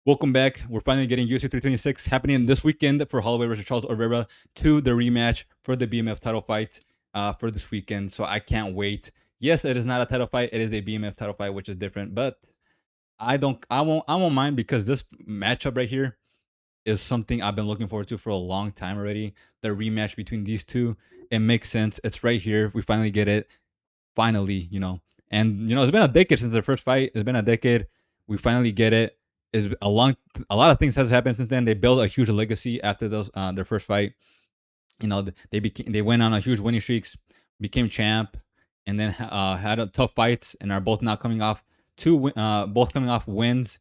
Welcome back. We're finally getting UFC 326 happening this weekend for Holloway versus Charles Oliveira to the rematch for the BMF title fight for this weekend. So I can't wait. Yes, it is not a title fight. It is a BMF title fight, which is different. But I won't mind because this matchup right here is something I've been looking forward to for a long time already. The rematch between these two, it makes sense. It's right here. We finally get it. Finally. And it's been a decade since their first fight. It's been a decade. We finally get it. Is a lot of things has happened since then. They built a huge legacy after those their first fight. They went on a huge winning streaks, became champ, and then had a tough fights, and are both now coming off both coming off wins,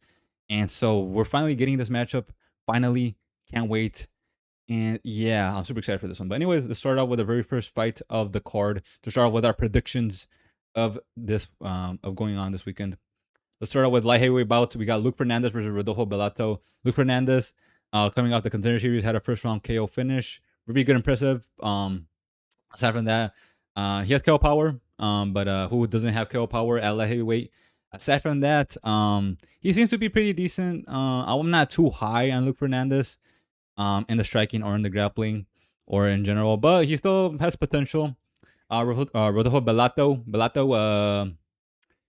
and so we're finally getting this matchup. Finally, can't wait. And yeah, I'm super excited for this one. But anyways, let's start out with the very first fight of the card to start with our predictions of this of going on this weekend. Let's start out with light heavyweight bout. We got Luke Fernandez versus Rodolfo Bellato. Luke Fernandez, coming off the contender series, had a first round KO finish. Really good, impressive. Aside from that, he has KO power. But who doesn't have KO power at light heavyweight? Aside from that, he seems to be pretty decent. I'm not too high on Luke Fernandez, in the striking or in the grappling or in general, but he still has potential. Rodolfo Bellato,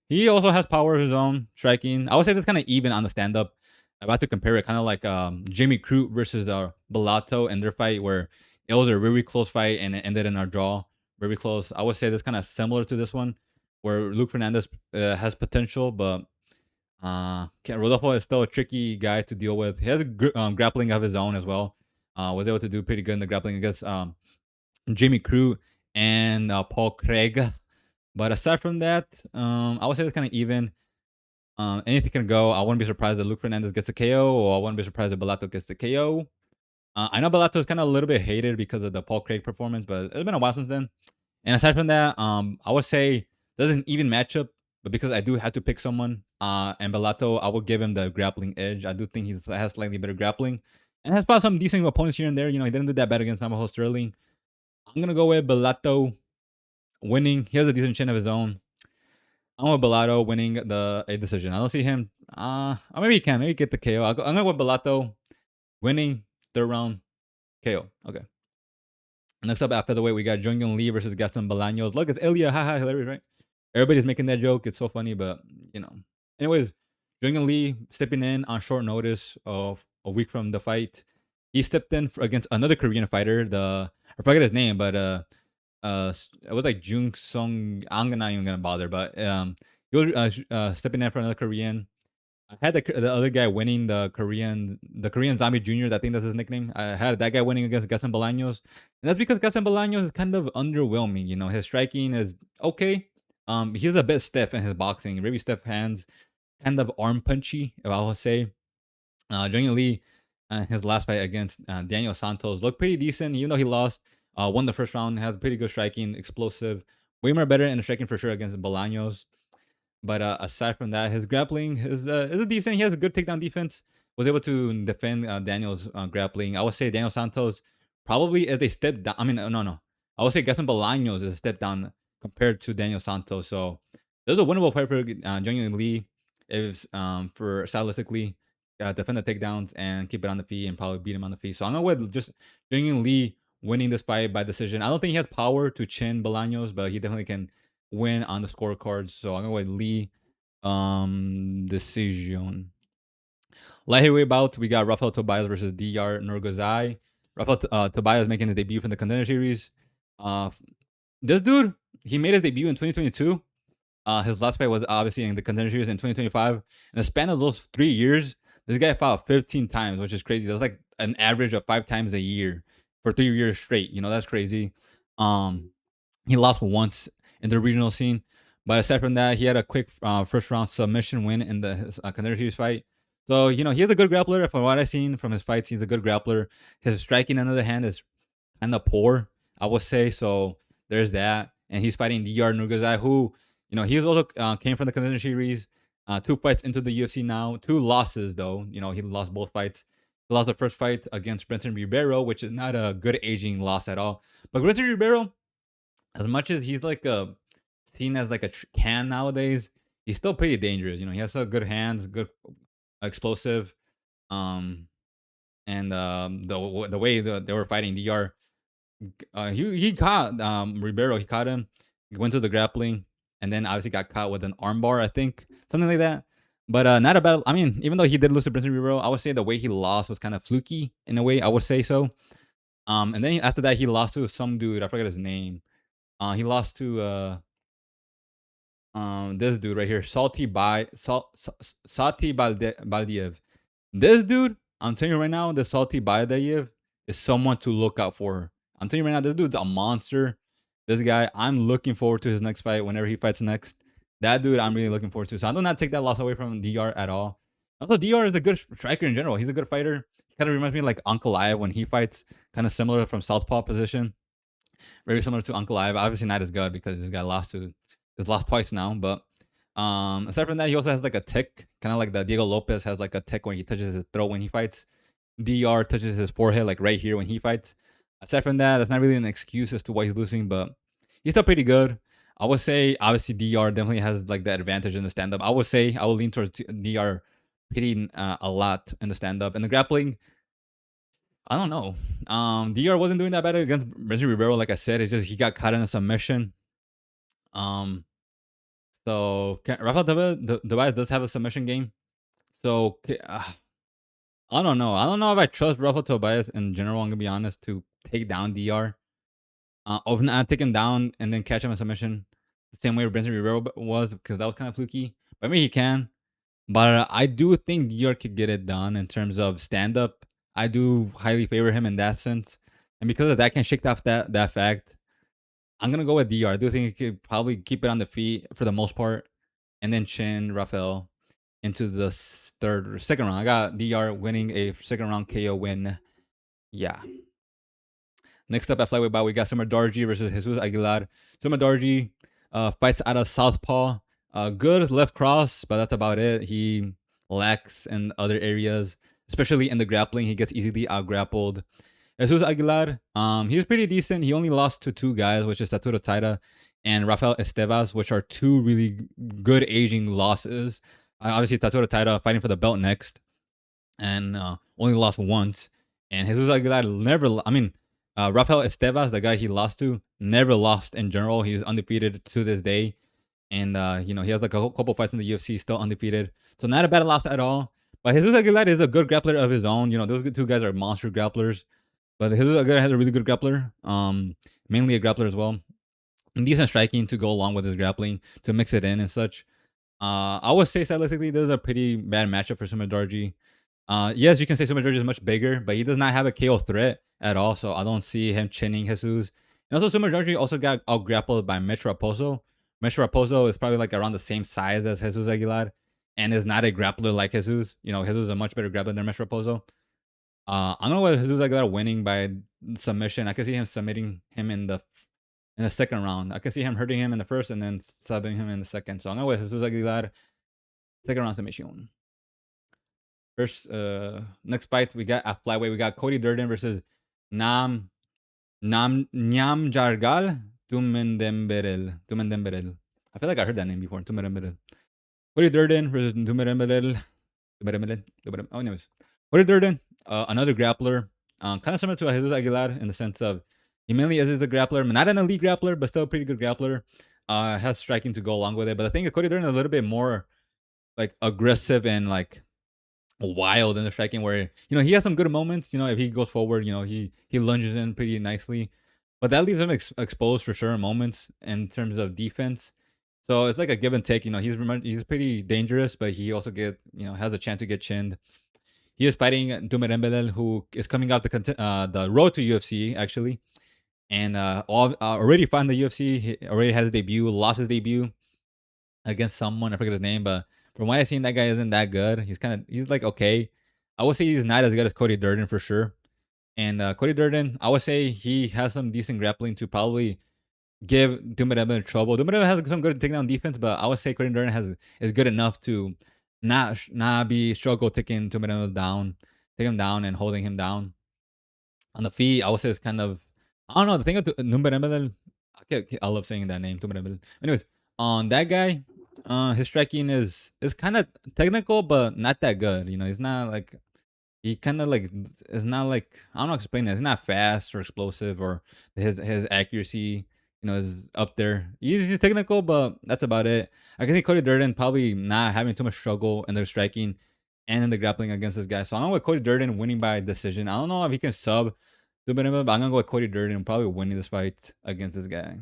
he also has power of his own striking. I would say that's kind of even on the stand up. I'm about to compare it kind of like Jimmy Crute versus Bellato and their fight, where it was a really close fight and it ended in a draw. Very close. I would say that's kind of similar to this one, where Luke Fernandez has potential, but Rodolfo is still a tricky guy to deal with. He has grappling of his own as well. Was able to do pretty good in the grappling against Jimmy Crute and Paul Craig. But aside from that, I would say it's kind of even. Anything can go. I wouldn't be surprised that Luke Fernandez gets a KO, or I wouldn't be surprised that Bellato gets a KO. I know Bellato is kind of a little bit hated because of the Paul Craig performance, but it's been a while since then. And aside from that, I would say doesn't even match up, but because I do have to pick someone, and Bellato, I would give him the grappling edge. I do think he has slightly better grappling, and has fought some decent opponents here and there. He didn't do that bad against Navajo Sterling. I'm gonna go with Bellato winning. He has a decent chin of his own. I'm with Bellato winning a decision. I don't see him. Or maybe he can. Maybe get the KO. I'm going with Bellato winning third round KO. Okay. Next up at featherweight, we got Jung Lee versus Gaston Bolanos. Look, it's Ilya. Haha, hilarious, right? Everybody's making that joke. It's so funny, but you know. Anyways, Jung Lee stepping in on short notice of a week from the fight. He stepped in against another Korean fighter. I forget his name, but it was like Jung Song. I'm not even gonna bother, but he was stepping in for another Korean. I had the other guy winning the Korean Zombie Jr. I think that's his nickname. I had that guy winning against Gaston Bolaños, and that's because Gaston Bolaños is kind of underwhelming. His striking is okay. He's a bit stiff in his boxing, very stiff hands, kind of arm punchy, if I would say. Jung Lee, his last fight against Daniel Santos looked pretty decent, even though he lost. Won the first round, has pretty good striking, explosive, way more better in the striking for sure against Bolaños. But aside from that, his grappling is a decent. He has a good takedown defense. Was able to defend Daniel's grappling. I would say Daniel Santos probably is a step down. I mean, no. I would say Gaston Bolaños is a step down compared to Daniel Santos. So there's a winnable fight for Jung Lee if for stylistically defend the takedowns and keep it on the feet and probably beat him on the feet. So I'm gonna with just Jung Lee winning this fight by decision. I don't think he has power to chin Bolaños, but he definitely can win on the scorecards. So I'm going with Lee decision. Light heavyweight bout, we got Rafael Tobias versus Dr. Nurgozhay. Rafael Tobias making his debut from the contender series. This dude, he made his debut in 2022. His last fight was obviously in the contender series in 2025. In the span of those 3 years, this guy fought 15 times, which is crazy. That's like an average of 5 times a year for 3 years straight. That's crazy. He lost once in the regional scene, but aside from that, he had a quick first round submission win in his contender series fight. So he has a good grappler. From what I've seen from his fights, he's a good grappler. His striking, on the other hand, is kind of poor, I would say. So there's that, and he's fighting Dr. Nurgozhay, who he also came from the contender series. 2 fights into the UFC now. 2 losses though. He lost both fights. He lost the first fight against Brenton Ribeiro, which is not a good aging loss at all. But Brenton Ribeiro, as much as he's like seen as like a can nowadays, he's still pretty dangerous. He has good hands, good explosive. Um, and the way they were fighting Dr. He caught Ribeiro. He caught him. He went to the grappling, and then obviously got caught with an armbar. I think something like that. But not a battle. I mean, even though he did lose to Prince Ribeiro, I would say the way he lost was kind of fluky in a way. I would say so. And then after that, he lost to some dude. I forgot his name. He lost to this dude right here, Salty Baldiev. This dude, I'm telling you right now, the Salty Baldiev is someone to look out for. I'm telling you right now, this dude's a monster. This guy, I'm looking forward to his next fight whenever he fights next. That dude, I'm really looking forward to. So I do not take that loss away from Dr. at all. Also, Dr. is a good striker in general. He's a good fighter. He kind of reminds me of like Uncle Ive when he fights, kind of similar from southpaw position. Very similar to Uncle Ive. Obviously not as good because this guy he's lost twice now. But aside from that, he also has like a tick, kind of like the Diego Lopez has like a tick when he touches his throat when he fights. Dr. touches his forehead like right here when he fights. Aside from that, that's not really an excuse as to why he's losing, but he's still pretty good. I would say obviously Dr. definitely has like the advantage in the stand up. I would say I would lean towards Dr. hitting a lot in the stand up and the grappling. I don't know. Dr. wasn't doing that better against Reggie Ribeiro, like I said. It's just he got caught in a submission. Um, so Rafael Tobias does have a submission game. So I don't know. I don't know if I trust Rafael Tobias in general. I'm gonna be honest to take down Dr. Or not take him down and then catch him in submission the same way Benson Ribeiro was because that was kind of fluky. But maybe he can. But I do think Dr. could get it done in terms of stand up. I do highly favor him in that sense. And because of that, I can shake off that fact. I'm going to go with Dr. I do think he could probably keep it on the feet for the most part. And then chin Rafael into the second round. I got Dr. winning a second round KO win. Yeah. Next up at flyweight bout, we got Sumudaerji versus Jesus Aguilar. Sumudaerji fights out of southpaw. Good left cross, but that's about it. He lacks in other areas, especially in the grappling. He gets easily out grappled. Jesus Aguilar, he's pretty decent. He only lost to two guys, which is Tatura Taira and Rafael Estevas, which are two really good aging losses. Obviously, Tatura Taira fighting for the belt next, and only lost once. And Jesus Aguilar never, Rafael Estevas, the guy he lost to, never lost in general. He's undefeated to this day. And, he has like a couple fights in the UFC, still undefeated. So not a bad loss at all. But Jesus Aguilar is a good grappler of his own. Those two guys are monster grapplers. But Jesus Aguilar has a really good grappler. Mainly a grappler as well. And decent striking to go along with his grappling, to mix it in and such. I would say stylistically, this is a pretty bad matchup for Sumudaerji. Yes, you can say Sumudaerji is much bigger, but he does not have a KO threat at all, so I don't see him chinning Jesus. And also, Sumudaerji also got out grappled by Mitch Raposo. Mitch Raposo is probably like around the same size as Jesus Aguilar, and is not a grappler like Jesus. Jesus is a much better grappler than Mitch Raposo. I'm gonna go with Jesus Aguilar winning by submission. I can see him submitting him in the second round. I can see him hurting him in the first and then subbing him in the second. So I'm gonna go with Jesus Aguilar second round submission. First, next fight we got at flyweight. We got Cody Durden versus Nyam Jargal Tumendemberel. I feel like I heard that name before. Tumendemberel. Cody Durden versus Tumendemberel. Oh, anyways, Cody Durden, another grappler, kind of similar to Jesus Aguilar in the sense of he mainly is a grappler, not an elite grappler, but still a pretty good grappler. Has striking to go along with it, but I think Cody Durden is a little bit more like aggressive and like wild in the striking where he has some good moments. If he goes forward, he lunges in pretty nicely, but that leaves him exposed for sure moments in terms of defense. So it's like a give and take. He's pretty dangerous, but he also has a chance to get chinned. He is fighting Tumendemberel, who is coming off the road to UFC actually, and already fought in the UFC. He already has his debut, lost his debut against someone, I forget his name, but from what I've seen, that guy isn't that good. He's like okay. I would say he's not as good as Cody Durden for sure. And Cody Durden, I would say he has some decent grappling to probably give Tumendemberel trouble. Tumendemberel has some good takedown defense, but I would say Cody Durden is good enough to not be struggle taking Tumendemberel down, take him down and holding him down. On the feet, I would say it's kind of, I don't know, the thing with Tumendemberel, I love saying that name, Tumendemberel. Anyways, on that guy, his striking is kind of technical, but not that good. He's not like he kind of like it's not like I don't know how to explain it. It's not fast or explosive or his accuracy, is up there. He's technical, but that's about it. I can see Cody Durden probably not having too much struggle in the striking and in the grappling against this guy. So I'm gonna go with Cody Durden winning by decision. I don't know if he can sub Tumendemberel, but I'm gonna go with Cody Durden probably winning this fight against this guy.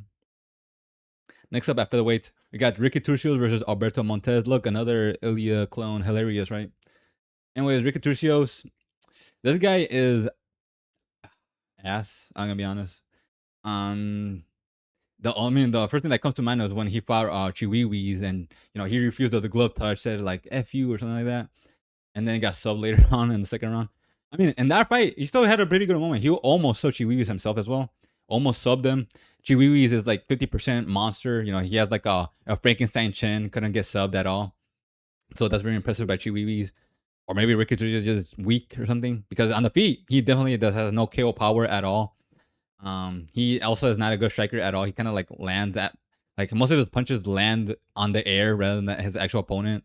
Next up at featherweight, we got Ricky Turcios versus Alberto Montes. Look, another Ilya clone. Hilarious, right? Anyways, Ricky Turcios, this guy is ass. I'm gonna be honest. Um, the first thing that comes to mind was when he fought Chiwiwis, and he refused the glove touch, said like "f you" or something like that, and then got subbed later on in the second round. I mean, in that fight, he still had a pretty good moment. He almost subbed Chiwiwis himself as well. Almost subbed him. Chiwiwis is like 50% monster. He has like a Frankenstein chin. Couldn't get subbed at all. So that's very impressive by Chiwiwis. Or maybe Ricky Turcios is just weak or something. Because on the feet, he definitely has no KO power at all. He also is not a good striker at all. He kind of like lands at most of his punches land on the air rather than his actual opponent.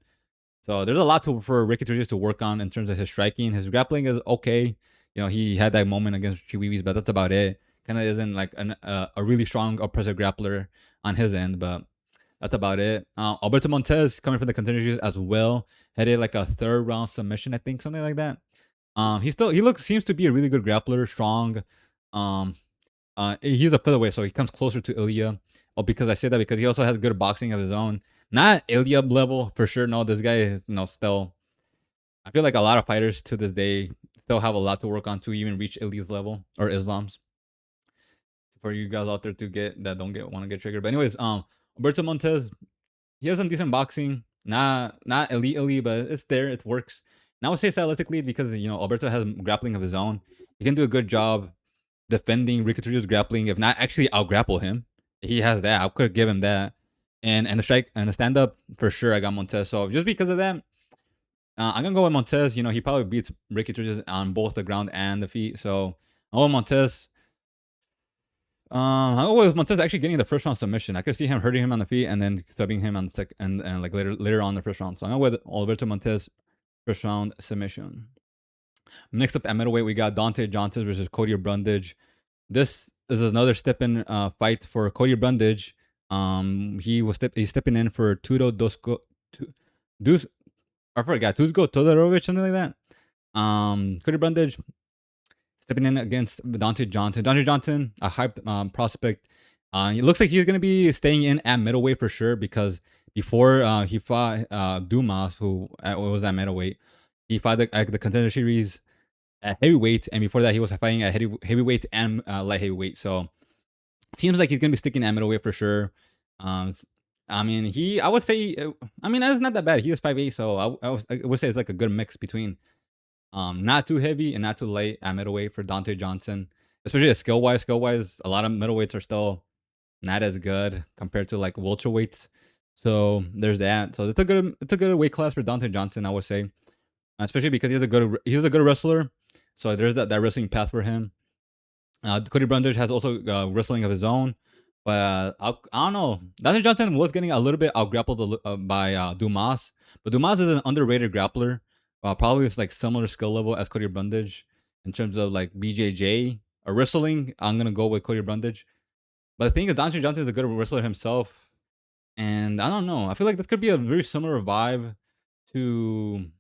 So there's a lot for Ricky Turcios to work on in terms of his striking. His grappling is okay. He had that moment against Chiwiwis, but that's about it. Kind of isn't like a really strong oppressive grappler on his end, but that's about it. Alberto Montes coming from the contender series as well. Headed like a third round submission, I think, something like that. Seems to be a really good grappler, strong. He's a featherweight, so he comes closer to Ilya. Oh, because I say that because he also has good boxing of his own. Not Ilya level for sure. No, this guy is still. I feel like a lot of fighters to this day still have a lot to work on to even reach Ilya's level or Islam's. For you guys out there to get that don't want to get triggered. But anyways, Alberto Montes, he has some decent boxing. Not elite, but it's there. It works. And I would say stylistically because Alberto has grappling of his own. He can do a good job defending Ricky Turcios' grappling, if not actually out grapple him. He has that. I could give him that. And the strike and the stand up for sure. I got Montes. So just because of that, I'm gonna go with Montes. He probably beats Ricky Turcios on both the ground and the feet. So I'll go with Montes. I'll go with Montes actually getting the first round submission. I could see him hurting him on the feet and then subbing him on the second and like later on the first round. So I'm going with Alberto Montes first round submission. Next up at middleweight, we got Dante Johnson versus Cody Brundage. This is another step-in fight for Cody Brundage. He's stepping in for Tudo Dusko, I forgot Tuzgo Todorovic, something like that. Cody Brundage stepping in against Dante Johnson. Dante Johnson, a hyped prospect. It looks like he's gonna be staying in at middleweight for sure because before he fought Dumas, who was at middleweight, he fought the contender series at heavyweight, and before that he was fighting at heavyweight and light heavyweight. So it seems like he's gonna be sticking at middleweight for sure. I mean, I would say, that's not that bad. He is 5'8", so I would say it's like a good mix between not too heavy and not too light at middleweight for Dante Johnson, especially skill wise. Skill wise, a lot of middleweights are still not as good compared to like welterweights. So there's that. So it's a good weight class for Dante Johnson, I would say, especially because he's a good wrestler. So there's that wrestling path for him. Cody Brundage has also wrestling of his own, but I don't know. Dante Johnson was getting a little bit out grappled by Dumas, but Dumas is an underrated grappler. Probably it's like similar skill level as Cody Brundage in terms of like BJJ or wrestling. I'm gonna go with Cody Brundage, but the thing is, Dante Johnson is a good wrestler himself, and I don't know. I feel like this could be a very similar vibe to.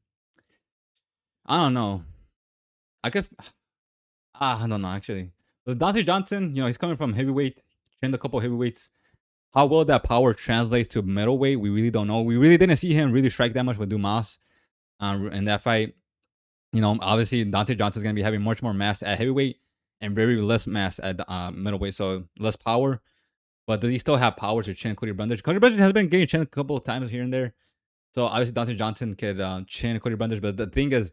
I don't know. I guess I don't know actually. But Dante Johnson, he's coming from heavyweight, trained a couple heavyweights. How well that power translates to middleweight, we really don't know. We really didn't see him really strike that much with Dumas in that fight. Obviously Dante Johnson is gonna be having much more mass at heavyweight and very less mass at middleweight, so less power. But does he still have power to chin Cody Brundage? Cody Brundage has been getting chin a couple of times here and there, so obviously Dante Johnson could chin Cody Brundage. But the thing is,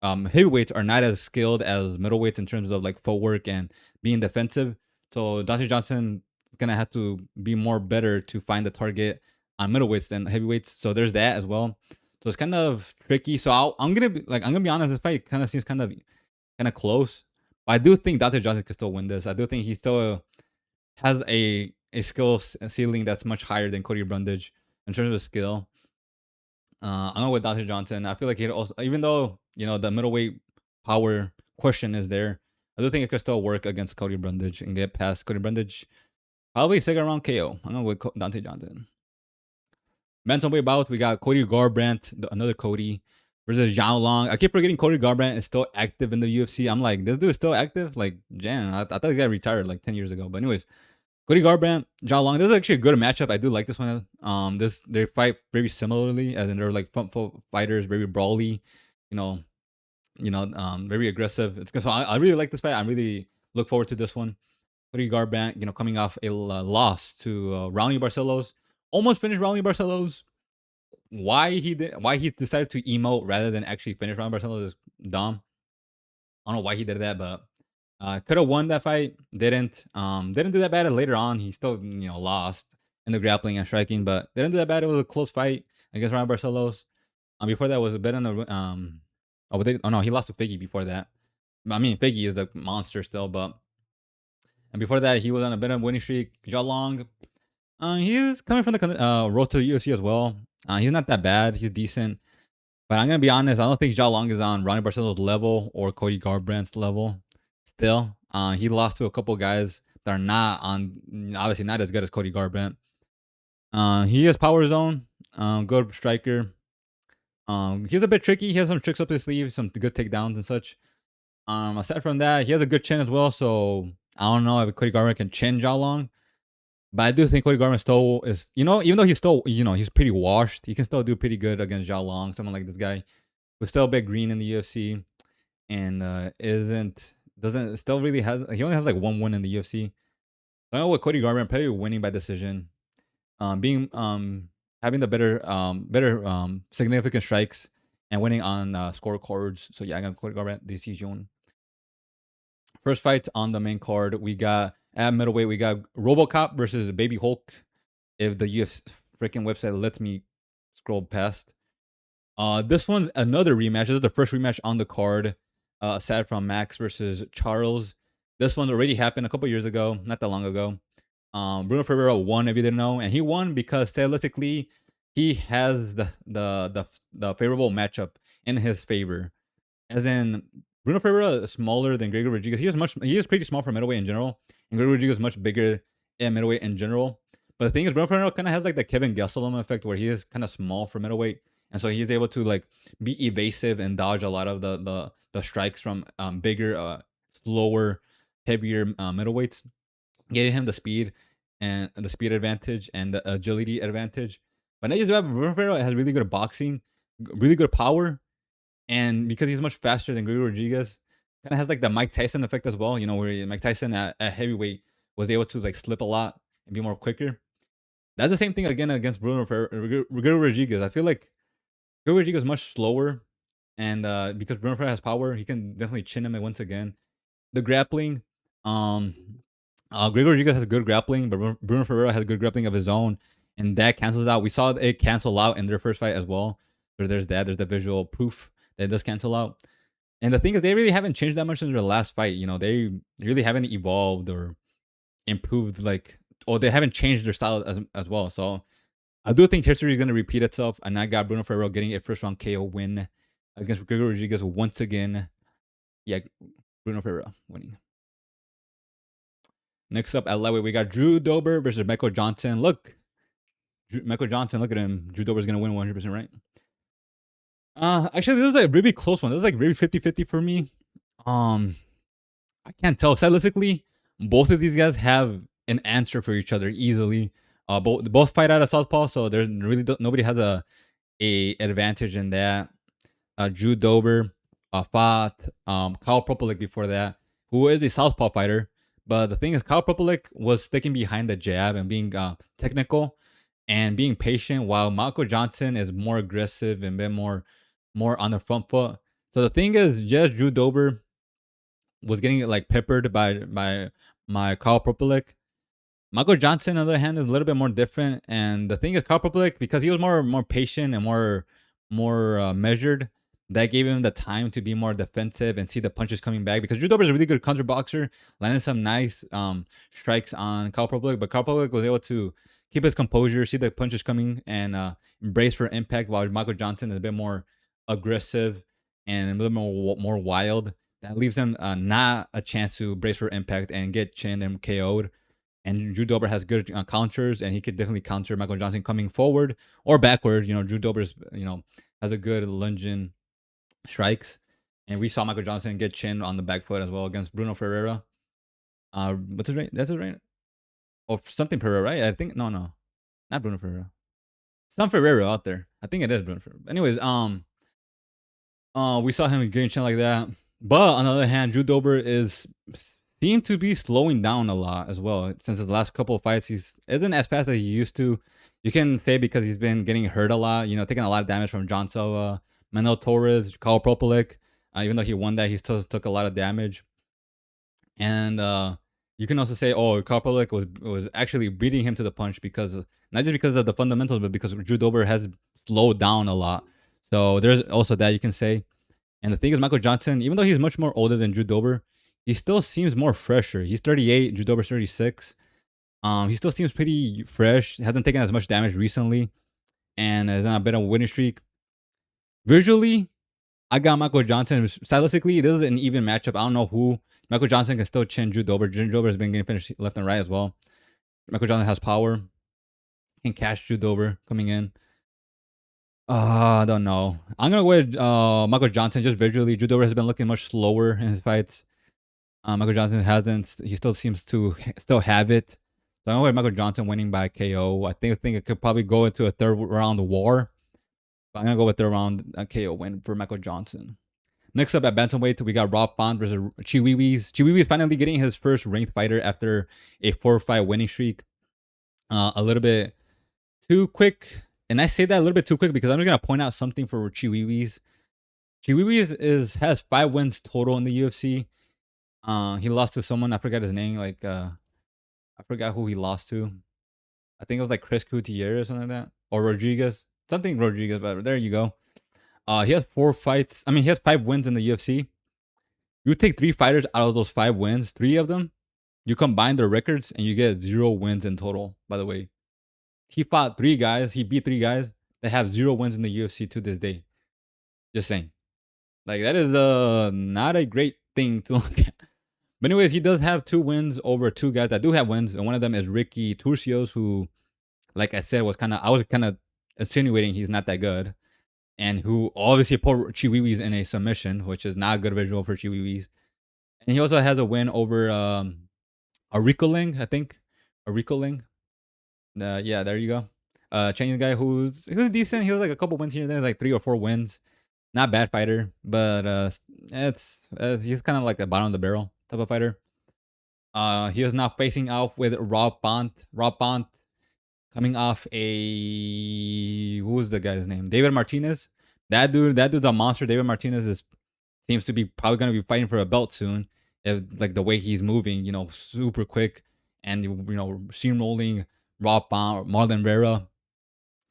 heavyweights are not as skilled as middleweights in terms of like footwork and being defensive. So Dante Johnson is gonna have to be more better to find the target on middleweights than heavyweights. So there's that as well. So it's kind of tricky. So I'm gonna be honest. This fight kind of seems kind of close. But I do think Dante Johnson can still win this. I do think he still has a skill ceiling that's much higher than Cody Brundage in terms of skill. I'm going with Dante Johnson. I feel like he also, even though the middleweight power question is there. I do think it could still work against Cody Brundage and get past Cody Brundage. Probably second round KO. I'm going with Dante Johnson. Bantamweight bout, we got Cody Garbrandt, another Cody, versus Zhao Long. I keep forgetting Cody Garbrandt is still active in the UFC. I'm like, this dude is still active? Like, Jan, I thought he got retired like 10 years ago. But anyways, Cody Garbrandt, Zhao Long. This is actually a good matchup. I do like this one. They fight very similarly, as in they're like front foot fighters, very brawly, you know, very aggressive. It's good. So I really like this fight. I really look forward to this one. Cody Garbrandt, coming off a loss to Raoni Barcelos, almost finished Raoni Barcelos. Why he decided to emote rather than actually finish Raoni Barcelos is dumb. I don't know why he did that, but could have won that fight. Didn't do that bad later on. He still lost in the grappling and striking, but didn't do that bad. It was a close fight against Raoni Barcelos. Before that was a bit on the no, he lost to Figgy before that. I mean, Figgy is a monster still, but and before that he was on a bit of winning streak. Zhao Long, he's coming from the road to the UFC as well. He's not that bad. He's decent. But I'm going to be honest, I don't think Zhao Long is on Raoni Barcelos' level or Cody Garbrandt's level still. He lost to a couple guys that are not on, obviously not as good as Cody Garbrandt. He has power zone, good striker. He's a bit tricky. He has some tricks up his sleeve, some good takedowns and such. Aside from that, he has a good chin as well. So I don't know if Cody Garbrandt can chin Zhao Long. But I do think Cody Garbrandt still is, even though he's still, he's pretty washed, he can still do pretty good against Zhao Long, someone like this guy who's still a bit green in the UFC and still really has, he only has like one win in the UFC. So I know with Cody Garbrandt probably winning by decision, having the better significant strikes and winning on scorecards. So yeah, I got Cody Garbrandt decision. First fight on the main card, we got at middleweight, we got RoboCop versus Baby Hulk. If the UFC freaking website lets me scroll past. This one's another rematch. This is the first rematch on the card, aside from Max versus Charles. This one already happened a couple years ago, not that long ago. Bruno Ferreira won, if you didn't know, and he won because stylistically he has the favorable matchup in his favor. As in, Bruno Ferreira is smaller than Gregor Rodrigues. He is pretty small for middleweight in general, and Gregor Rodrigues is much bigger in middleweight in general. But the thing is, Bruno Ferreira kind of has like the Kevin Gastelum effect, where he is kind of small for middleweight, and so he's able to like be evasive and dodge a lot of the strikes from bigger, slower, heavier middleweights, giving him the speed advantage and the agility advantage. But not just that, Bruno Ferreira has really good boxing, really good power. And because he's much faster than Gregor Rodrigues, kind of has like the Mike Tyson effect as well. Where Mike Tyson at heavyweight was able to like slip a lot and be more quicker. That's the same thing again against Gregor Rodrigues. I feel like Gregor Rodrigues is much slower, and because Bruno Ferreira has power, he can definitely chin him once again. The grappling, Gregor Rodrigues has good grappling, but Bruno Ferreira has good grappling of his own, and that cancels out. We saw it cancel out in their first fight as well. So there's the visual proof that does cancel out. And the thing is, they really haven't changed that much since their last fight. They really haven't evolved or improved, or they haven't changed their style as well. So I do think history is going to repeat itself. And I got Bruno Ferreira getting a first round KO win against Gregor Rodrigues once again. Yeah, Bruno Ferreira winning. Next up at lightweight, we got Drew Dober versus Michael Johnson. Michael Johnson, look at him. Drew Dober's going to win 100%, right? Actually, this is like a really close one. This is like really 50-50 for me. I can't tell. Stylistically, both of these guys have an answer for each other easily. Both fight out of southpaw, so there's really nobody has a advantage in that. Drew Dober fought Kyle Propalik before that, who is a southpaw fighter. But the thing is, Kyle Propalik was sticking behind the jab and being technical and being patient, while Michael Johnson is more aggressive and a bit more on the front foot. So the thing is, yes, Drew Dober was getting like peppered by my Kyle Propalik. Michael Johnson, on the other hand, is a little bit more different. And the thing is, Kyle Propalik, because he was more patient and more measured, that gave him the time to be more defensive and see the punches coming back. Because Drew Dober is a really good counter boxer, landed some nice strikes on Kyle Propalik, but Kyle Propalik was able to keep his composure, see the punches coming, and brace for impact, while Michael Johnson is a bit more aggressive and a little more wild. That leaves him not a chance to brace for impact and get chinned and KO'd. And Drew Dober has good counters, and he could definitely counter Michael Johnson coming forward or backward. Drew Dober's has a good lunging strikes, and we saw Michael Johnson get chinned on the back foot as well against Bruno Ferreira. What's his right? That's his right. Or something Ferreira, right? I think no, not Bruno Ferreira. Some Ferreira out there. I think it is Bruno Ferreira. Anyways, we saw him getting chinned like that. But on the other hand, Drew Dober seemed to be slowing down a lot as well. Since the last couple of fights, he's isn't as fast as he used to. You can say because he's been getting hurt a lot, taking a lot of damage from John Silva, Manuel Torres, Karl Propolik. Even though he won that, he still took a lot of damage. And you can also say, oh, Karl Propolik was actually beating him to the punch because not just because of the fundamentals, but because Drew Dober has slowed down a lot. So there's also that you can say. And the thing is, Michael Johnson, even though he's much more older than Drew Dober, he still seems more fresher. He's 38, Drew Dober's 36. He still seems pretty fresh. Hasn't taken as much damage recently, and has not been a winning streak. Visually, I got Michael Johnson. Stylistically, this is an even matchup. I don't know who. Michael Johnson can still chin Drew Dober. Drew Dober has been getting finished left and right as well. Michael Johnson has power. Can catch Drew Dober coming in. I don't know. I'm gonna go with Michael Johnson just visually. Drew Dober has been looking much slower in his fights. Michael Johnson hasn't. He still seems to still have it. So I'm gonna go with Michael Johnson winning by KO. I think it could probably go into a third round war. But I'm gonna go with third round KO win for Michael Johnson. Next up at bantamweight, we got Rob Font versus Chiwiwis. Chiwiwis finally getting his first ranked fighter after a 4-fight winning streak. A little bit too quick. And I say that a little bit too quick because I'm just going to point out something for Chiwiwis. Chiwiwis has 5 wins total in the UFC. He lost to someone. I forgot his name. I forgot who he lost to. I think it was like Chris Coutier or something like that. Or Rodrigues. Something Rodrigues, but there you go. He has 4 fights. I mean, he has 5 wins in the UFC. You take 3 fighters out of those 5 wins, 3 of them, you combine their records and you get 0 wins in total, by the way. He fought 3 guys. He beat 3 guys that have 0 wins in the UFC to this day. Just saying. Like, that is not a great thing to look at. But anyways, he does have 2 wins over 2 guys that do have wins. And one of them is Ricky Turcios, who, like I said, I was kind of insinuating he's not that good. And who obviously put Chiwiwis in a submission, which is not a good visual for Chiwiwis. And he also has a win over Arikoling, I think. Arikoling. Yeah, there you go. Chinese guy who's decent. He was like a couple wins here and there, like 3 or 4 wins. Not bad fighter, but he's kind of like a bottom of the barrel type of fighter. He is now facing off with Rob Font. Rob Font coming off who's the guy's name? David Martinez. That dude's a monster. David Martinez seems to be probably gonna be fighting for a belt soon. If, like the way he's moving, super quick and steamrolling Rob Font, Marlon Vera,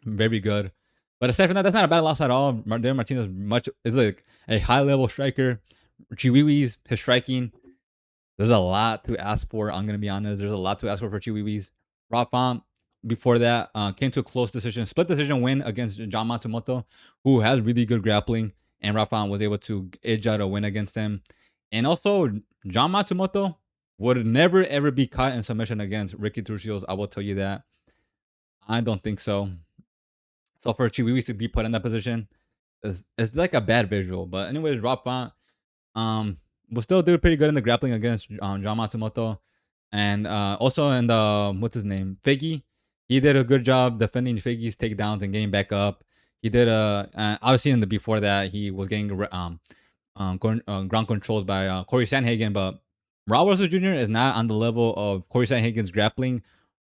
very good. But aside from that, that's not a bad loss at all. David Martinez is like a high level striker. Chiwiwis, his striking, there's a lot to ask for. I'm gonna be honest. There's a lot to ask for Chiwiwis. Rob Font, before that, came to a close decision, split decision win against John Matsumoto, who has really good grappling, and Rob Font was able to edge out a win against him. And also, John Matsumoto would never ever be caught in submission against Ricky Turcios. I will tell you that. I don't think so. So for Chiwiwis to be put in that position, it's like a bad visual. But anyways, Rob Font will still do pretty good in the grappling against John Matsumoto. And also in the, what's his name? Figgy. He did a good job defending Figgy's takedowns and getting back up. He did obviously in the before that he was getting ground controlled by Corey Sandhagen, but Rosas Jr. is not on the level of Corey Sandhagen's grappling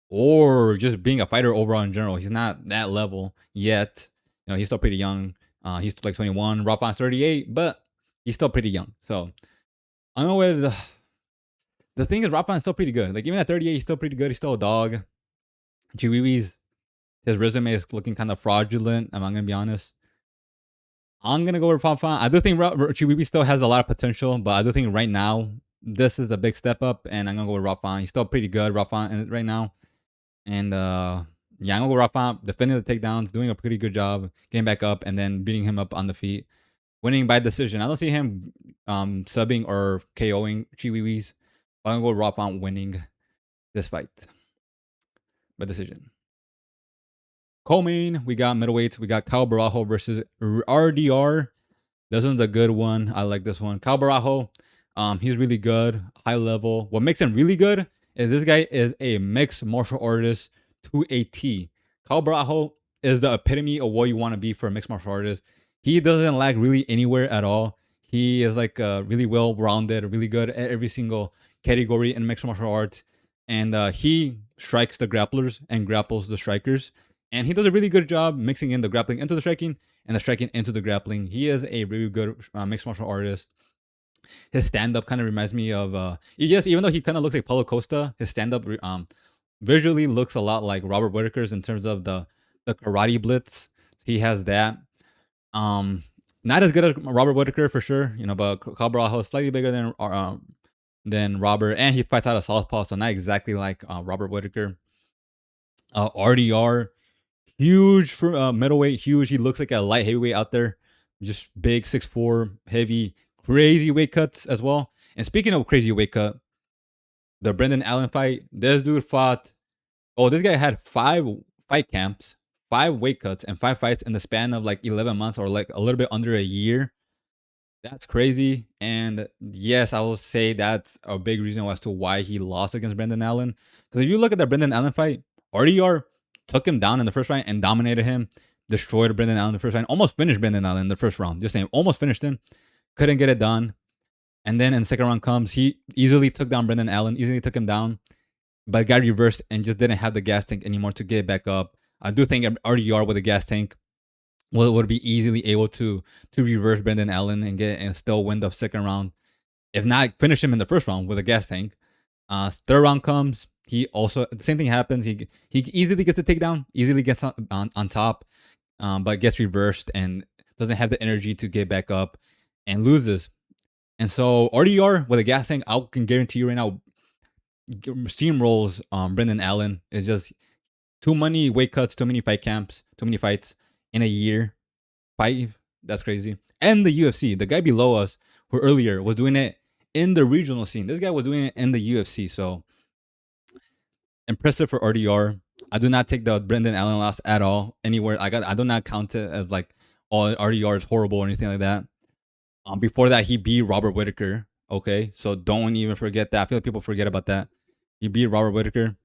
or just being a fighter overall in general. He's not that level yet. He's still pretty young. He's like 21. Rob Font's 38, but he's still pretty young. So I don't know where the thing is, Rob Font's still pretty good. Like even at 38, he's still pretty good. He's still a dog. Chiwiwis, his resume is looking kind of fraudulent. I'm gonna be honest. I'm gonna go with Rob Font. I do think Chiwiwis still has a lot of potential, but I do think right now this is a big step up, and I'm gonna go with Rob Font. He's still pretty good, Rob Font, right now. And yeah, I'm gonna go with Rob Font, defending the takedowns, doing a pretty good job, getting back up, and then beating him up on the feet winning by decision. I don't see him subbing or KOing Chiwiwis. I'm gonna go Raw Font winning this fight by decision. Co-main, we got middleweights. We got Kyle Borralho versus RDR. This one's a good one. I like this one. Kyle Borralho, he's really good, high level. What makes him really good is this guy is a mixed martial artist to a T. Kyle Borralho is the epitome of what you want to be for a mixed martial artist. He doesn't lack really anywhere at all. He is like really well-rounded, really good at every single category in mixed martial arts. And he strikes the grapplers and grapples the strikers. And he does a really good job mixing in the grappling into the striking and the striking into the grappling. He is a really good mixed martial artist. His stand-up kind of reminds me of yes, even though he kind of looks like Paulo Costa, his stand-up visually looks a lot like Robert Whittaker's in terms of the karate blitz. He has that. Not as good as Robert Whittaker for sure, but Kyle Borralho is slightly bigger than Robert, and he fights out of southpaw, so not exactly like Robert Whittaker. RDR, huge for middleweight, huge. He looks like a light heavyweight out there, just big, 6'4", heavy, crazy weight cuts as well. And speaking of crazy weight cut, the Brendan Allen fight, this dude fought. Oh, this guy had 5 fight camps, 5 weight cuts, and 5 fights in the span of like 11 months or like a little bit under a year. That's crazy. And yes, I will say that's a big reason as to why he lost against Brendan Allen. Because if you look at the Brendan Allen fight, RDR took him down in the first round and dominated him, destroyed Brendan Allen in the first round, almost finished Brendan Allen in the first round. Just saying, almost finished him, couldn't get it done. And then in the second round comes, he easily took down Brendan Allen, easily took him down, but got reversed and just didn't have the gas tank anymore to get back up. I do think RDR with a gas tank would be easily able to reverse Brendan Allen and still win the second round, if not finish him in the first round with a gas tank. Third round comes, he also the same thing happens. He easily gets the takedown, easily gets on top, but gets reversed and doesn't have the energy to get back up and loses. And so RDR with a gas tank, I can guarantee you right now, steamrolls Brendan Allen. Is just too many weight cuts, too many fight camps, too many fights in a year. 5, that's crazy. And the UFC, the guy below us who earlier was doing it in the regional scene, this guy was doing it in the UFC. So impressive for RDR. I do not take the Brendan Allen loss at all anywhere. I do not count it as like RDR is horrible or anything like that. Before that, he beat Robert Whittaker. Okay, so don't even forget that. I feel like people forget about that. He beat Robert Whittaker.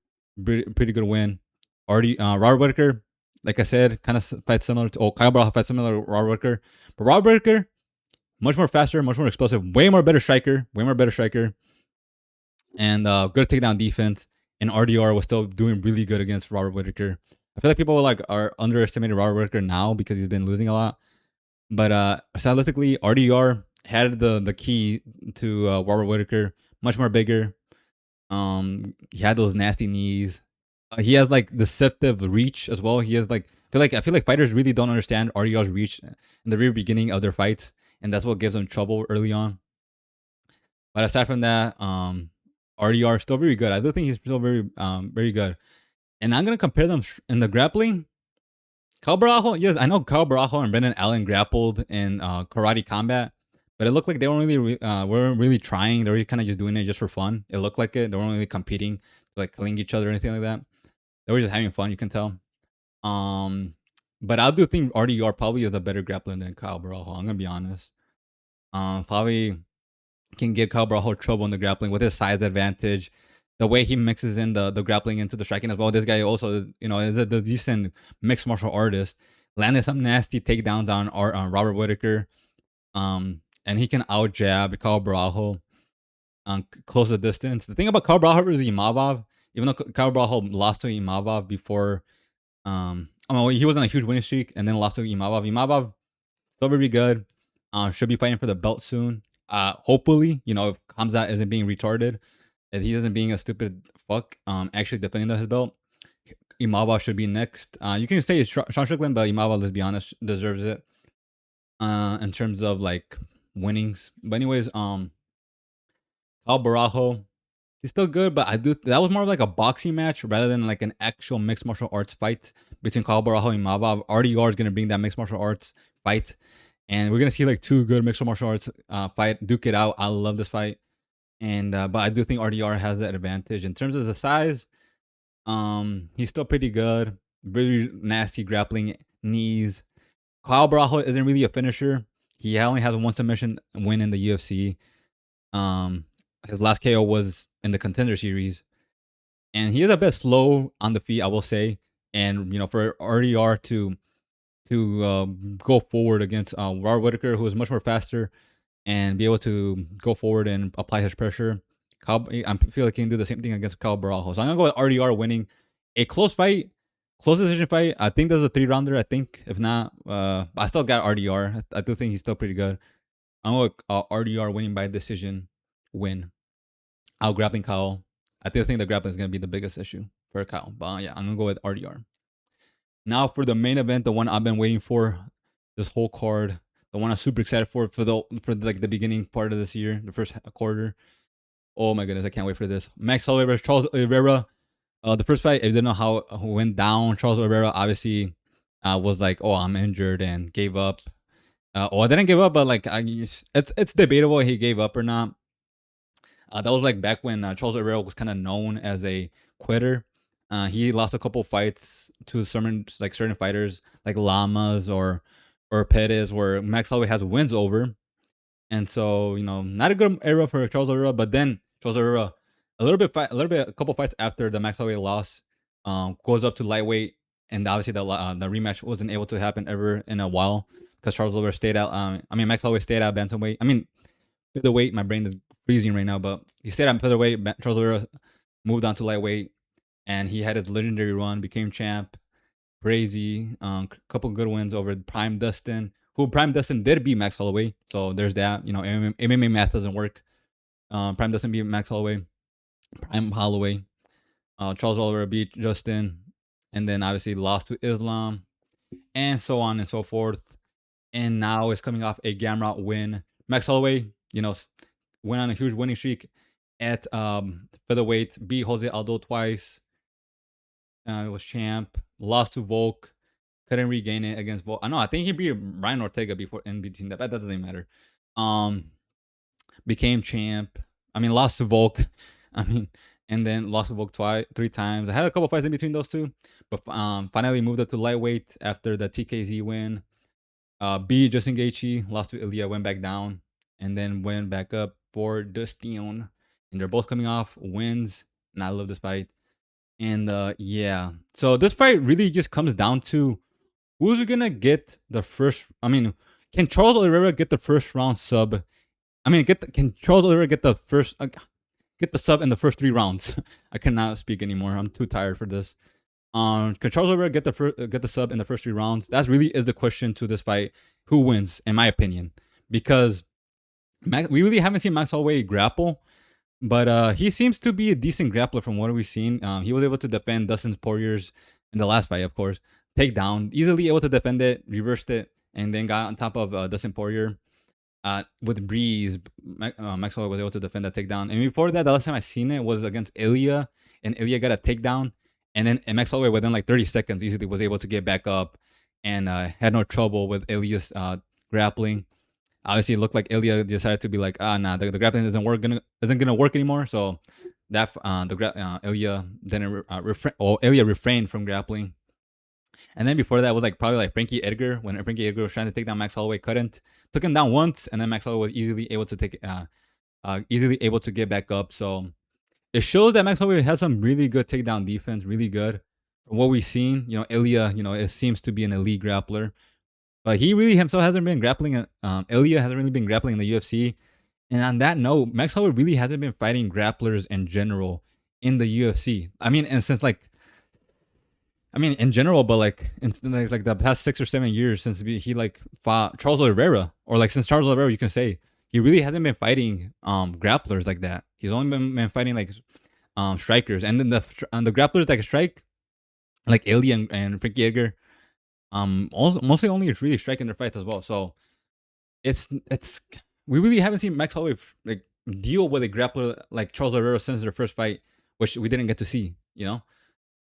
Pretty good win. Robert Whittaker, like I said, kind of fights similar to Kyle Borralho fights similar to Robert Whittaker. But Robert Whittaker, much more faster, much more explosive, way more better striker, and good takedown defense. And RDR was still doing really good against Robert Whittaker. I feel like people are underestimating Robert Whittaker now because he's been losing a lot. But stylistically, RDR had the key to Robert Whittaker, much more bigger. He had those nasty knees. He has like deceptive reach as well. He has like I feel like fighters really don't understand RDR's reach in the very beginning of their fights, and that's what gives them trouble early on. But aside from that, RDR is still very good. I do think he's still very good. And I'm gonna compare them in the grappling. Kyle Borralho, yes, I know Kyle Borralho and Brendan Allen grappled in karate combat, but it looked like they weren't really trying. They were kind of just doing it just for fun. It looked like it. They weren't really competing, like killing each other or anything like that. They were just having fun, you can tell. But I do think RDR probably is a better grappler than Kyle Borralho. I'm gonna be honest. Probably can give Kyle Borralho trouble in the grappling with his size advantage. The way he mixes in the grappling into the striking as well. This guy also, is a decent mixed martial artist. Landed some nasty takedowns on Robert Whittaker. And he can out jab Kyle Borralho close the distance. The thing about Kyle Borralho is Imavov. Even though Kyle Borralho lost to Imavov before, he was on a huge winning streak and then lost to Imavov. Imavov still very good. Should be fighting for the belt soon. Hopefully, if Hamza isn't being retarded. If he isn't being a stupid fuck, actually defending his belt, Imavov should be next. You can say it's Sean Strickland, but Imavov, let's be honest, deserves it. In terms of like winnings. But anyways, Kyle Borralho, he's still good, but that was more of like a boxing match rather than like an actual mixed martial arts fight between Kyle Borralho and Imavov. RDR is gonna bring that mixed martial arts fight, and we're gonna see like two good mixed martial arts fight, duke it out. I love this fight, and but I do think RDR has that advantage in terms of the size. He's still pretty good. Really nasty grappling knees. Kyle Borralho isn't really a finisher. He only has one submission win in the UFC. His last KO was in the Contender Series, and he is a bit slow on the feet, I will say. And for RDR to go forward against Robert Whitaker, who is much more faster, and be able to go forward and apply his pressure, I feel like he can do the same thing against Kyle Borralho. So I'm gonna go with RDR winning a close fight, close decision fight. I think there's a 3-rounder. I think if not, I still got RDR. I do think he's still pretty good. I'm going with RDR winning by decision win. Out grappling Kyle. I still think the grappling is gonna be the biggest issue for Kyle. But yeah, I'm gonna go with RDR. Now for the main event, the one I've been waiting for this whole card, the one I'm super excited for like the beginning part of this year, the first quarter. Oh my goodness, I can't wait for this. Max Holloway versus Charles Oliveira. The first fight, I didn't know how it went down. Charles Oliveira obviously was like, "Oh, I'm injured," and gave up. I didn't give up, but like, it's debatable he gave up or not. That was like back when Charles Oliveira was kind of known as a quitter. He lost a couple fights to certain fighters like Lamas or Perez, where Max Holloway has wins over. And so, not a good era for Charles Oliveira. But then Charles Oliveira, a couple fights after the Max Holloway loss, goes up to lightweight, and obviously the rematch wasn't able to happen ever in a while because Charles Oliveira stayed out. Max Holloway stayed out bantamweight. Featherweight. My brain is freezing right now, but he stayed out featherweight. Charles Oliveira moved on to lightweight, and he had his legendary run, became champ. Crazy. Couple good wins over Prime Dustin, who Prime Dustin did beat Max Holloway. So there's that. MMA math doesn't work. Prime Dustin beat Max Holloway. Prime Holloway. Charles Oliveira beat Justin. And then obviously lost to Islam. And so on and so forth. And now it's coming off a Garbrandt win. Max Holloway, went on a huge winning streak at featherweight. Beat Jose Aldo twice. It was champ. Lost to Volk. Couldn't regain it against Volk. I think he beat Ryan Ortega before in between that. That doesn't matter. Became champ. Lost to Volk. And then lost to Volk 3 times. I had a couple fights in between those two, but finally moved up to lightweight after the TKZ win. Beat Justin Gaethje. Lost to Ilya. Went back down, and then went back up for Dustin. And they're both coming off wins. And I love this fight. And yeah, so this fight really just comes down to who's gonna get the first. Can Charles Oliveira get the first round sub? Can Charles Oliveira get the first get the sub in the first 3 rounds? I cannot speak anymore. I'm too tired for this. Can Charles Oliveira get the sub in the first 3 rounds? That really is the question to this fight. Who wins, in my opinion? Because we really haven't seen Max Holloway grapple. But he seems to be a decent grappler from what we've seen. He was able to defend Dustin Poirier's in the last fight, of course. Takedown, easily able to defend it, reversed it, and then got on top of Dustin Poirier with breeze. Max Holloway was able to defend that takedown. And before that, the last time I seen it was against Ilya, and Ilya got a takedown. And then Max Holloway, within like 30 seconds, easily was able to get back up and had no trouble with Ilya's grappling. Obviously, it looked like Ilya decided to be like, nah, the grappling isn't gonna work anymore. So that Ilya didn't Ilya refrained from grappling. And then before that was probably like Frankie Edgar, when Frankie Edgar was trying to take down Max Holloway, took him down once, and then Max Holloway was easily able to get back up. So it shows that Max Holloway has some really good takedown defense, really good. From what we've seen, Ilya, it seems to be an elite grappler. But he really himself hasn't been grappling. Ilya hasn't really been grappling in the UFC. And on that note, Max Holloway really hasn't been fighting grapplers in general in the UFC. And since in general, but in the past 6 or 7 years since he fought Charles Oliveira, or since Charles Oliveira, you can say he really hasn't been fighting grapplers like that. He's only been fighting strikers, and then the grapplers that can strike, like Ilya and Frankie Edgar. Mostly only really striking their fights as well. So it's we really haven't seen Max Holloway deal with a grappler like Charles Oliveira since their first fight, which we didn't get to see.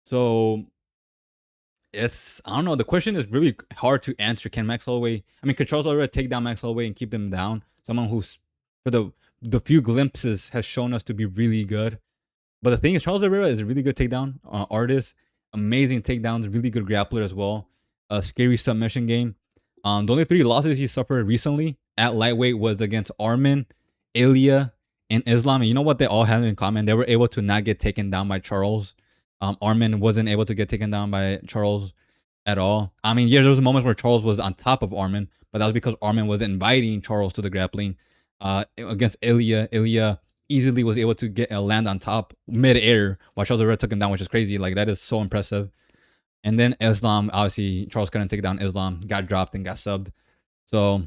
So It's I don't know. The question is really hard to answer. Can Max Holloway? I mean, could Charles Oliveira take down Max Holloway and keep them down? Someone who's for the few glimpses has shown us to be really good. But the thing is, Charles Oliveira is a really good takedown artist. Amazing takedowns. Really good grappler as well. A scary submission game. The only three losses he suffered recently at lightweight was against Armin, Ilya, and Islam. And you know what they all had in common? They were able to not get taken down by Charles. Armin wasn't able to get taken down by Charles at all. I mean, yeah, there was moments where Charles was on top of Armin, but that was because Armin was inviting Charles to the grappling. Against Ilya, Ilya easily was able to get a land on top mid-air while Charles Oliveira took him down, which is crazy. Like, that is so impressive. And then Islam, obviously, Charles couldn't take down Islam, got dropped and got subbed. So,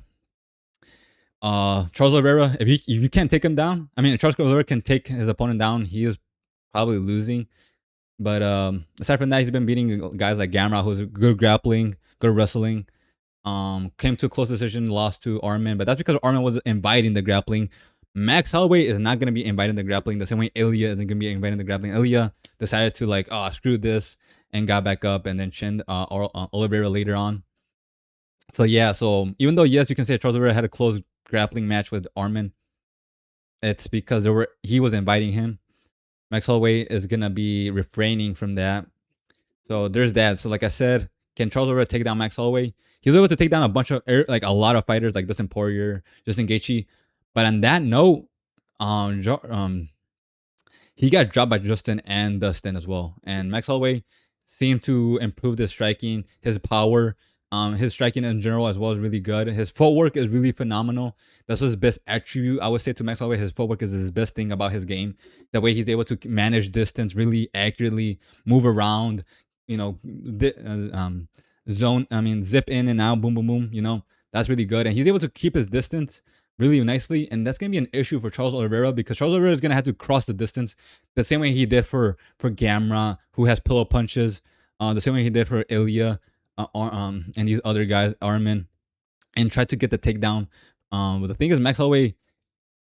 Charles Oliveira, if you can't take him down, I mean, if Charles Oliveira can take his opponent down, he is probably losing. But aside from that, he's been beating guys like Garbrandt, who's good grappling, good wrestling. Came to a close decision, lost to Armin, but that's because Armin was inviting the grappling. Max Holloway is not going to be inviting the grappling the same way Ilya isn't going to be inviting the grappling. Ilya decided to like, oh, screw this, and got back up and then chinned Oliveira later on. So yeah, so even though yes, you can say Charles Oliveira had a close grappling match with Armin, it's because he was inviting him. Max Holloway is gonna be refraining from that. So there's that. So like I said, can Charles Oliveira take down Max Holloway? He's able to take down a bunch of like a lot of fighters like Dustin Poirier, Justin Gaethje. But on that note, he got dropped by Justin and Dustin as well. And Max Holloway seemed to improve his striking, his power, his striking in general as well is really good. His footwork is really phenomenal. That's his best attribute. I would say to Max Holloway, his footwork is the best thing about his game. The way he's able to manage distance really accurately, move around, you know, zip in and out, boom, boom, boom. You know, that's really good. And he's able to keep his distance really nicely. And that's going to be an issue for Charles Oliveira because Charles Oliveira is going to have to cross the distance the same way he did for Garbrandt, who has pillow punches, the same way he did for Ilya. And these other guys, Armin, and try to get the takedown. But the thing is, Max Holloway,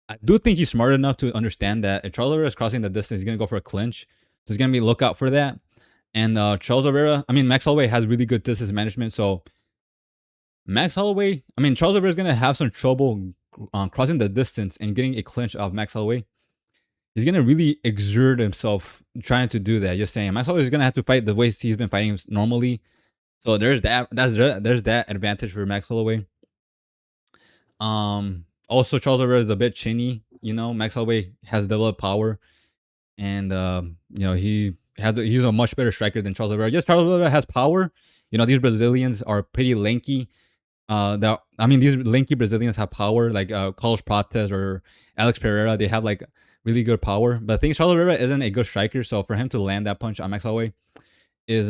I do think he's smart enough to understand that if Charles Oliveira is crossing the distance, he's gonna go for a clinch. So he's gonna be lookout for that. And Max Holloway has really good distance management. So Charles Oliveira is gonna have some trouble crossing the distance and getting a clinch off Max Holloway. He's gonna really exert himself trying to do that. Just saying, Max Holloway is gonna have to fight the way he's been fighting normally. So there's that. There's that advantage for Max Holloway. Also Charles Oliveira is a bit chinny. You know, Max Holloway has developed power, and he's a much better striker than Charles Oliveira. Yes, Charles Oliveira has power. You know, these Brazilians are pretty lanky. These lanky Brazilians have power, like Carlos Prates or Alex Ferreira. They have like really good power. But the thing is, Charles Oliveira isn't a good striker, so for him to land that punch on Max Holloway is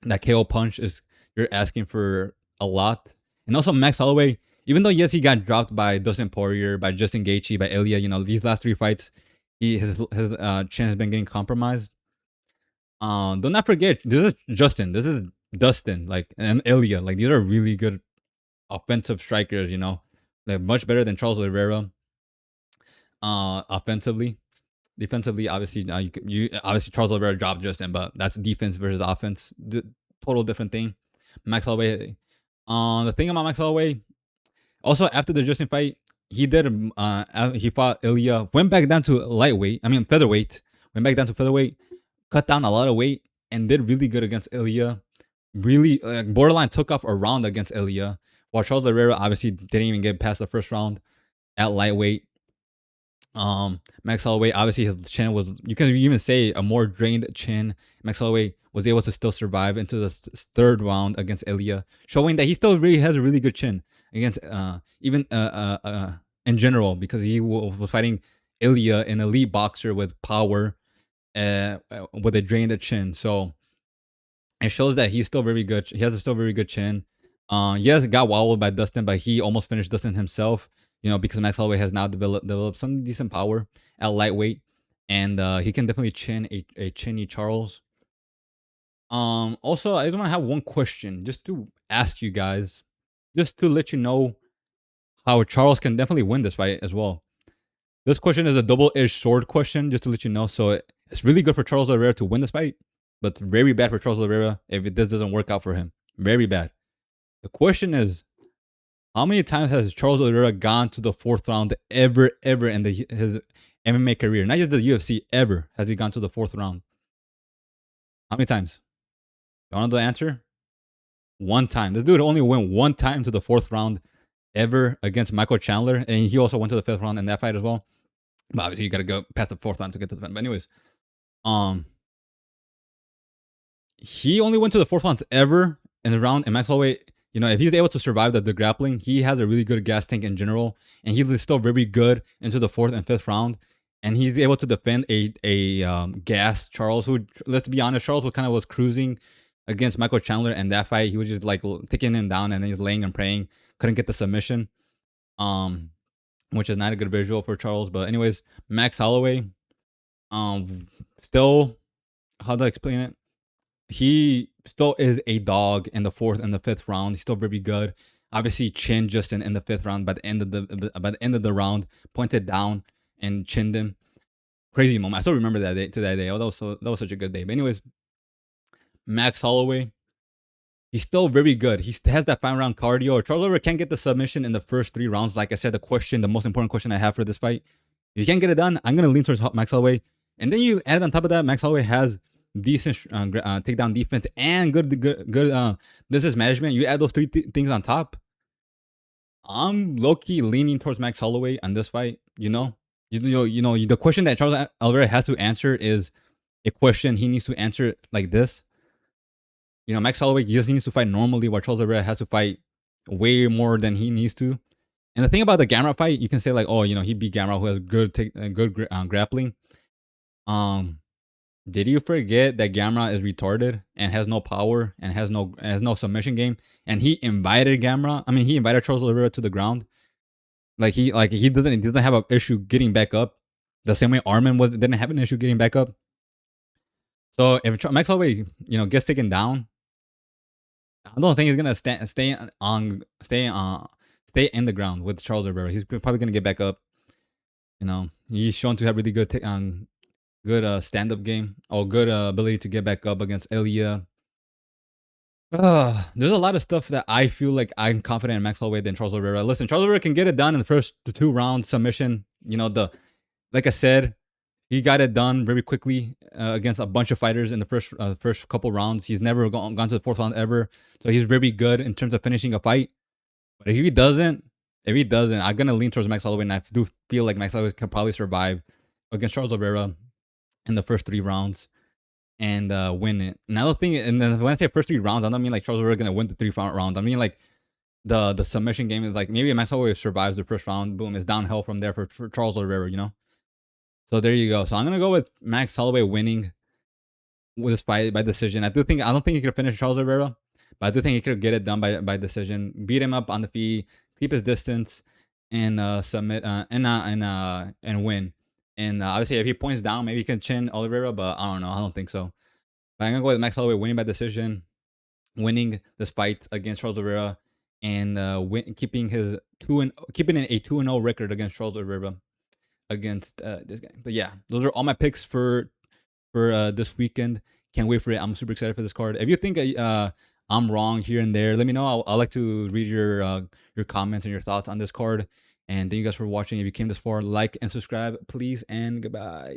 that KO punch is you're asking for a lot. And also Max Holloway, even though yes he got dropped by Dustin Poirier, by Justin Gaethje, by Ilya, you know, these last three fights, his chin has been getting compromised. Do not forget, this is Dustin, like, and Ilya, like these are really good offensive strikers, you know, like much better than Charles Oliveira. Offensively. Defensively, obviously, obviously Charles Oliveira dropped Justin, but that's defense versus offense, total different thing. Max Holloway, the thing about Max Holloway, also after the Justin fight, he fought Ilya, went back down to featherweight, cut down a lot of weight, and did really good against Ilya. Really, borderline took off a round against Ilya, while Charles Oliveira obviously didn't even get past the first round at lightweight. Max Holloway, obviously his chin was, you can even say, a more drained chin. Max Holloway was able to still survive into the third round against Ilya, showing that he still really has a really good chin against even in general, because he was fighting Ilya, an elite boxer with power, with a drained chin. So it shows that he's still very good. He has a still very good chin. Yes, got wobbled by Dustin, but he almost finished Dustin himself. You know, because Max Holloway has now developed some decent power at lightweight, and he can definitely chin a chinny Charles. Also, I just want to have one question just to ask you guys, just to let you know how Charles can definitely win this fight as well. This question is a double-edged sword question, just to let you know. So it's really good for Charles Oliveira to win this fight, but very bad for Charles Oliveira if this doesn't work out for him. Very bad. The question is, how many times has Charles Oliveira gone to the 4th round ever in his MMA career? Not just the UFC, ever has he gone to the 4th round? How many times? You want to know the answer? One time. This dude only went one time to the 4th round ever against Michael Chandler, and he also went to the 5th round in that fight as well. But obviously, you got to go past the 4th round to get to the 5th. But anyways, he only went to the 4th round ever in the round. And Max Holloway, if he's able to survive the grappling, he has a really good gas tank in general, and he's still very good into the 4th and 5th round. And he's able to defend a gas Charles, who, let's be honest, Charles was cruising against Michael Chandler in that fight. He was just like taking him down, and then he's laying and praying. Couldn't get the submission, which is not a good visual for Charles. But anyways, Max Holloway, still, how do I explain it? He still is a dog in the 4th and the 5th round. He's still very good. Obviously, chin Justin in the 5th round. By the end of the round, pointed down and chinned him. Crazy moment. I still remember that day. Oh, that was such a good day. But anyways, Max Holloway, he's still very good. He has that 5-round cardio. Charles Oliveira can't get the submission in the first 3 rounds. Like I said, the most important question I have for this fight, if you can't get it done, I'm gonna lean towards Max Holloway. And then you add on top of that, Max Holloway has decent takedown defense and good distance management. You add those 3 things on top, I'm low-key leaning towards Max Holloway on this fight. The question that Charles Oliveira has to answer is a question he needs to answer like this. Max Holloway just needs to fight normally, while Charles Oliveira has to fight way more than he needs to. And the thing about the Garbrandt fight, you can say like, oh, he beat Garbrandt, who has good grappling. Did you forget that Garbrandt is retarded and has no power and has no submission game? And he invited he invited Charles Oliveira to the ground. He doesn't have an issue getting back up, the same way Arman didn't have an issue getting back up. So if Max Holloway, gets taken down, I don't think he's gonna stay in the ground with Charles Oliveira. He's probably gonna get back up. He's shown to have really good stand-up game, or good ability to get back up against Elia. There's a lot of stuff that I feel like I'm confident in Max Holloway than Charles Oliveira. Listen, Charles Oliveira can get it done in the first 2 rounds submission. Like I said, he got it done very quickly against a bunch of fighters in the first couple rounds. He's never gone to the 4th round ever, so he's very good in terms of finishing a fight. But if he doesn't, I'm gonna lean towards Max Holloway, and I do feel like Max Holloway can probably survive against Charles Oliveira in the first 3 rounds and win it. Another thing, and then when I say first 3 rounds, I don't mean like Charles Oliveira gonna win the 3 rounds. I mean like the submission game is like, maybe Max Holloway survives the first round, boom, it's downhill from there for Charles Oliveira. So there you go. So I'm gonna go with Max Holloway winning with this fight by decision. I don't think he could finish Charles Oliveira, but I do think he could get it done by decision. Beat him up on the feet, keep his distance, and submit and win. And obviously, if he points down, maybe he can chin Oliveira, but I don't know. I don't think so. But I'm gonna go with Max Holloway winning by decision, winning this fight against Charles Oliveira, and keeping in a 2-0 record against Charles Oliveira against this guy. But yeah, those are all my picks for this weekend. Can't wait for it. I'm super excited for this card. If you think I'm wrong here and there, let me know. I'd like to read your comments and your thoughts on this card. And thank you guys for watching. If you came this far, like and subscribe, please, and goodbye.